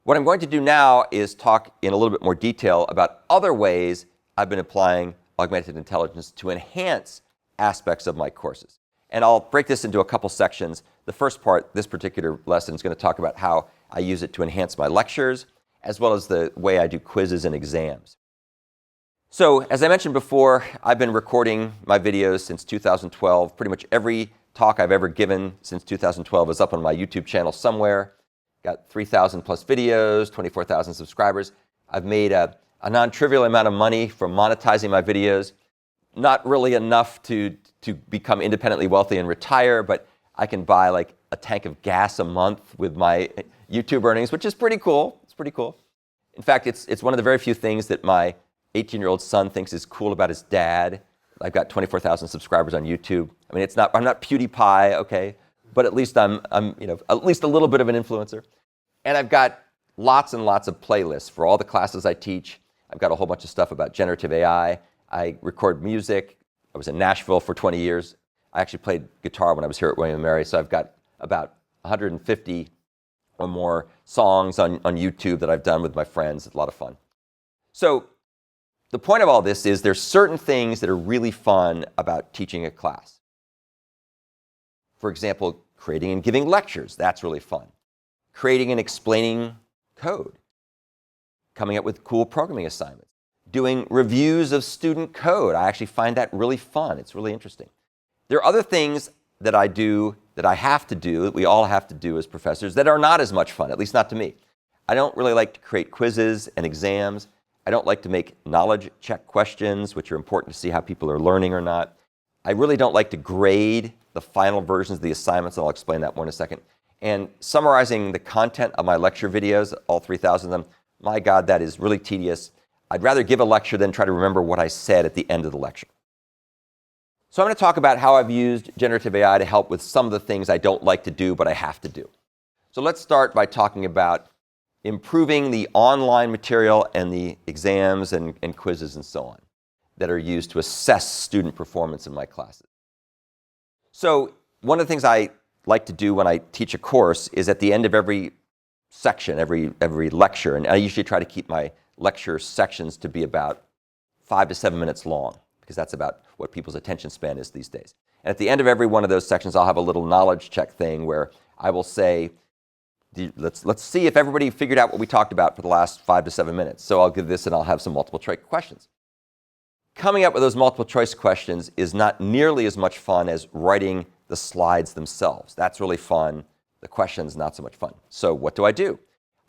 What I'm going to do now is talk in a little bit more detail about other ways I've been applying augmented intelligence to enhance aspects of my courses. And I'll break this into a couple sections. The first part, this particular lesson, is going to talk about how I use it to enhance my lectures, as well as the way I do quizzes and exams. So, as I mentioned before, I've been recording my videos since 2012. Pretty much every talk I've ever given since 2012 is up on my YouTube channel somewhere. Got 3,000 plus videos, 24,000 subscribers. I've made a non-trivial amount of money from monetizing my videos. Not really enough to become independently wealthy and retire, but I can buy like a tank of gas a month with my YouTube earnings, which is pretty cool. It's pretty cool. In fact, it's one of the very few things that my 18-year-old son thinks is cool about his dad. I've got 24,000 subscribers on YouTube. I mean, I'm not PewDiePie, okay, but at least I'm at least a little bit of an influencer. And I've got lots and lots of playlists for all the classes I teach. I've got a whole bunch of stuff about generative AI. I record music. I was in Nashville for 20 years. I actually played guitar when I was here at William & Mary, so I've got about 150 or more songs on YouTube that I've done with my friends. It's a lot of fun. So the point of all this is there's certain things that are really fun about teaching a class. For example, creating and giving lectures. That's really fun. Creating and explaining code. Coming up with cool programming assignments. Doing reviews of student code. I actually find that really fun. It's really interesting. There are other things that I do, that I have to do, that we all have to do as professors, that are not as much fun, at least not to me. I don't really like to create quizzes and exams. I don't like to make knowledge check questions, which are important to see how people are learning or not. I really don't like to grade the final versions of the assignments, and I'll explain that more in a second. And summarizing the content of my lecture videos, all 3,000 of them, my God, that is really tedious. I'd rather give a lecture than try to remember what I said at the end of the lecture. So I'm going to talk about how I've used generative AI to help with some of the things I don't like to do, but I have to do. So let's start by talking about improving the online material and the exams and quizzes and so on that are used to assess student performance in my classes. So one of the things I like to do when I teach a course is at the end of every section, every lecture, and I usually try to keep my lecture sections to be about 5 to 7 minutes long, because that's about what people's attention span is these days. And at the end of every one of those sections, I'll have a little knowledge check thing where I will say, let's see if everybody figured out what we talked about for the last 5 to 7 minutes. So I'll give this and I'll have some multiple choice questions. Coming up with those multiple choice questions is not nearly as much fun as writing the slides themselves. That's really fun. The questions, not so much fun. So what do?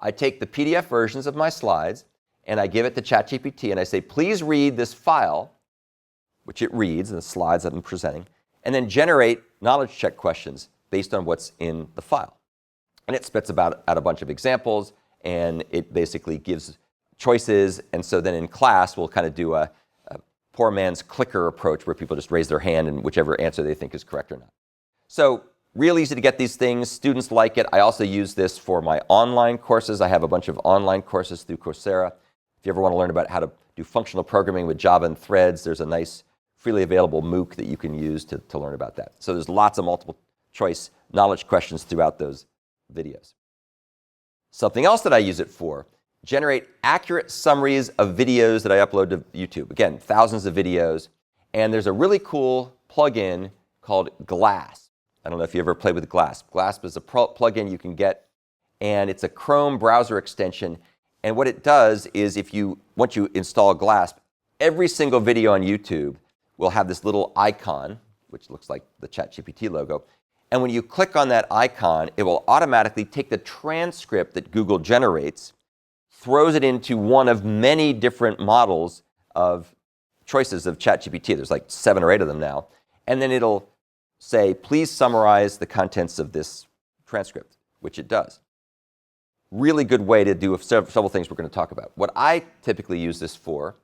I take the PDF versions of my slides and I give it to ChatGPT and I say, please read this file, which it reads, the slides that I'm presenting, and then generate knowledge check questions based on what's in the file. And it spits out a bunch of examples, and it basically gives choices. And so then in class, we'll kind of do a poor man's clicker approach where people just raise their hand and whichever answer they think is correct or not. So real easy to get these things. Students like it. I also use this for my online courses. I have a bunch of online courses through Coursera. If you ever want to learn about how to do functional programming with Java and Threads, there's a nice freely available MOOC that you can use to learn about that. So there's lots of multiple choice knowledge questions throughout those videos. Something else that I use it for, generate accurate summaries of videos that I upload to YouTube. Again, thousands of videos. And there's a really cool plugin called Glasp. I don't know if you ever played with Glasp. Glasp is a plugin you can get, and it's a Chrome browser extension. And what it does is once you install Glasp, every single video on YouTube will have this little icon, which looks like the ChatGPT logo. And when you click on that icon, it will automatically take the transcript that Google generates, throws it into one of many different models of choices of ChatGPT. There's like 7 or 8 of them now. And then it'll say, please summarize the contents of this transcript, which it does. Really good way to do several things we're going to talk about. What I typically use this for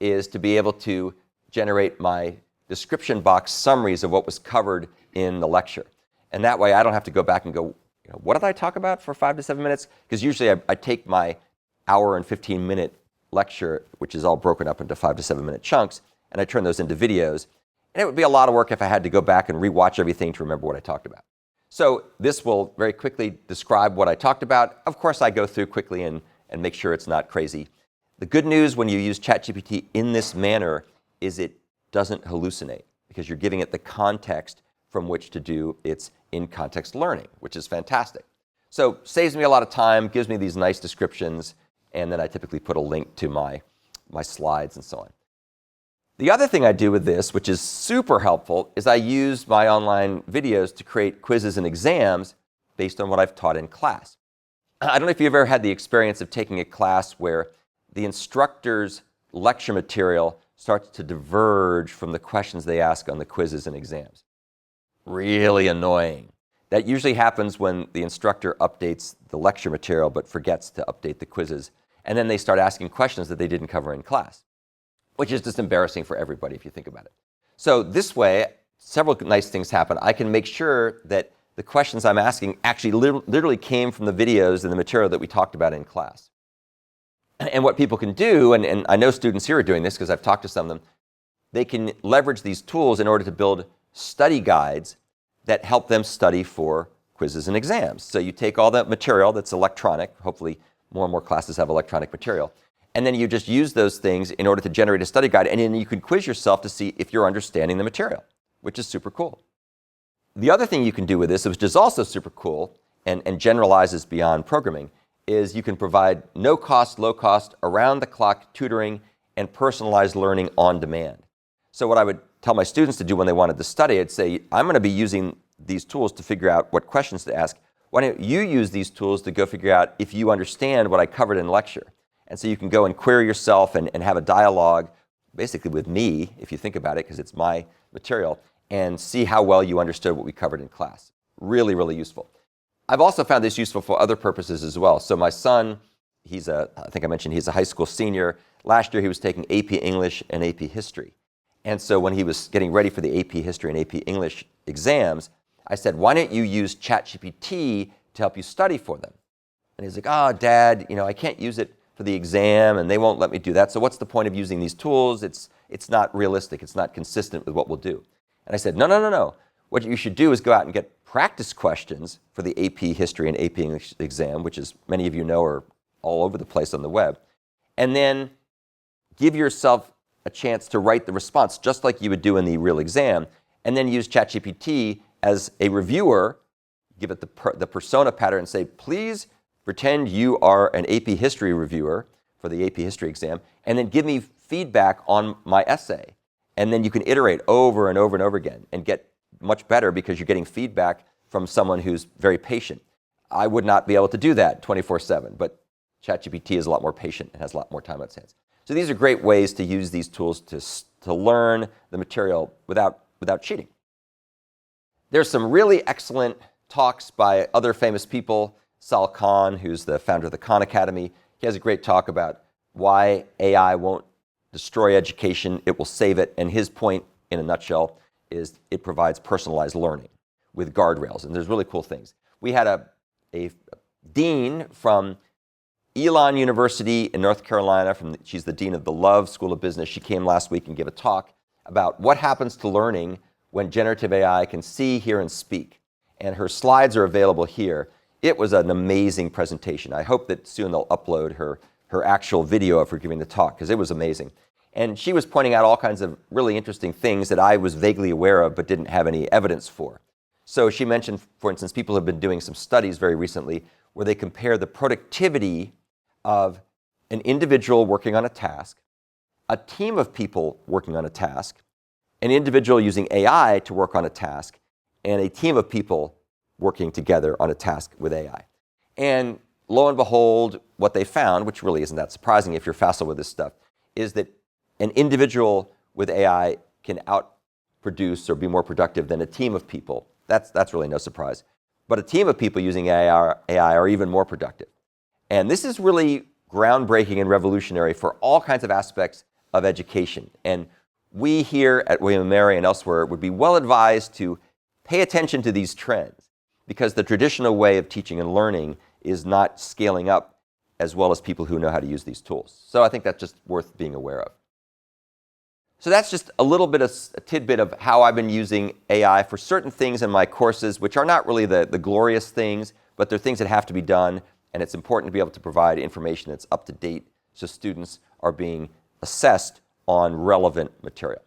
is to be able to generate my description box summaries of what was covered in the lecture. And that way I don't have to go back and go, what did I talk about for 5 to 7 minutes? Because usually I take my hour and 15-minute lecture, which is all broken up into 5 to 7 minute chunks, and I turn those into videos. And it would be a lot of work if I had to go back and rewatch everything to remember what I talked about. So this will very quickly describe what I talked about. Of course, I go through quickly and make sure it's not crazy. The good news when you use ChatGPT in this manner is it doesn't hallucinate because you're giving it the context from which to do its in-context learning, which is fantastic. So saves me a lot of time, gives me these nice descriptions, and then I typically put a link to my slides and so on. The other thing I do with this, which is super helpful, is I use my online videos to create quizzes and exams based on what I've taught in class. I don't know if you've ever had the experience of taking a class where the instructor's lecture material starts to diverge from the questions they ask on the quizzes and exams. Really annoying. That usually happens when the instructor updates the lecture material but forgets to update the quizzes, and then they start asking questions that they didn't cover in class, which is just embarrassing for everybody if you think about it. So this way, several nice things happen. I can make sure that the questions I'm asking actually literally came from the videos and the material that we talked about in class. And what people can do, and I know students here are doing this because I've talked to some of them, they can leverage these tools in order to build study guides that help them study for quizzes and exams. So you take all that material that's electronic, hopefully more and more classes have electronic material, and then you just use those things in order to generate a study guide, and then you can quiz yourself to see if you're understanding the material, which is super cool. The other thing you can do with this, which is also super cool and generalizes beyond programming, is you can provide no-cost, low-cost, around-the-clock tutoring and personalized learning on demand. So what I would tell my students to do when they wanted to study, I'd say, I'm going to be using these tools to figure out what questions to ask. Why don't you use these tools to go figure out if you understand what I covered in lecture? And so you can go and query yourself and have a dialogue, basically with me, if you think about it, because it's my material, and see how well you understood what we covered in class. Really, really useful. I've also found this useful for other purposes as well. So my son, I think I mentioned he's a high school senior. Last year he was taking AP English and AP History. And so when he was getting ready for the AP History and AP English exams, I said, why don't you use ChatGPT to help you study for them? And he's like, oh, Dad, I can't use it for the exam and they won't let me do that. So what's the point of using these tools? It's not realistic. It's not consistent with what we'll do. And I said, no. What you should do is go out and get practice questions for the AP History and AP English exam, which, as many of you know, are all over the place on the web. And then give yourself a chance to write the response just like you would do in the real exam, and then use ChatGPT as a reviewer, give it the persona pattern and say, please pretend you are an AP History reviewer for the AP History exam, and then give me feedback on my essay. And then you can iterate over and over and over again and get much better because you're getting feedback from someone who's very patient. I would not be able to do that 24/7, but ChatGPT is a lot more patient and has a lot more time on its hands. So these are great ways to use these tools to learn the material without cheating. There's some really excellent talks by other famous people. Sal Khan, who's the founder of the Khan Academy, he has a great talk about why AI won't destroy education, it will save it. And his point, in a nutshell, is it provides personalized learning with guardrails. And there's really cool things. We had a dean from Elon University in North Carolina. She's the dean of the Love School of Business. She came last week and gave a talk about what happens to learning when generative AI can see, hear, and speak. And her slides are available here. It was an amazing presentation. I hope that soon they'll upload her actual video of her giving the talk, because it was amazing. And she was pointing out all kinds of really interesting things that I was vaguely aware of but didn't have any evidence for. So she mentioned, for instance, people have been doing some studies very recently where they compare the productivity of an individual working on a task, a team of people working on a task, an individual using AI to work on a task, and a team of people working together on a task with AI. And lo and behold, what they found, which really isn't that surprising if you're facile with this stuff, is that an individual with AI can outproduce or be more productive than a team of people. That's really no surprise. But a team of people using AI are even more productive. And this is really groundbreaking and revolutionary for all kinds of aspects of education. And we here at William & Mary and elsewhere would be well advised to pay attention to these trends, because the traditional way of teaching and learning is not scaling up as well as people who know how to use these tools. So I think that's just worth being aware of. So that's just a little bit of a tidbit of how I've been using AI for certain things in my courses, which are not really the glorious things, but they're things that have to be done, and it's important to be able to provide information that's up to date so students are being assessed on relevant material.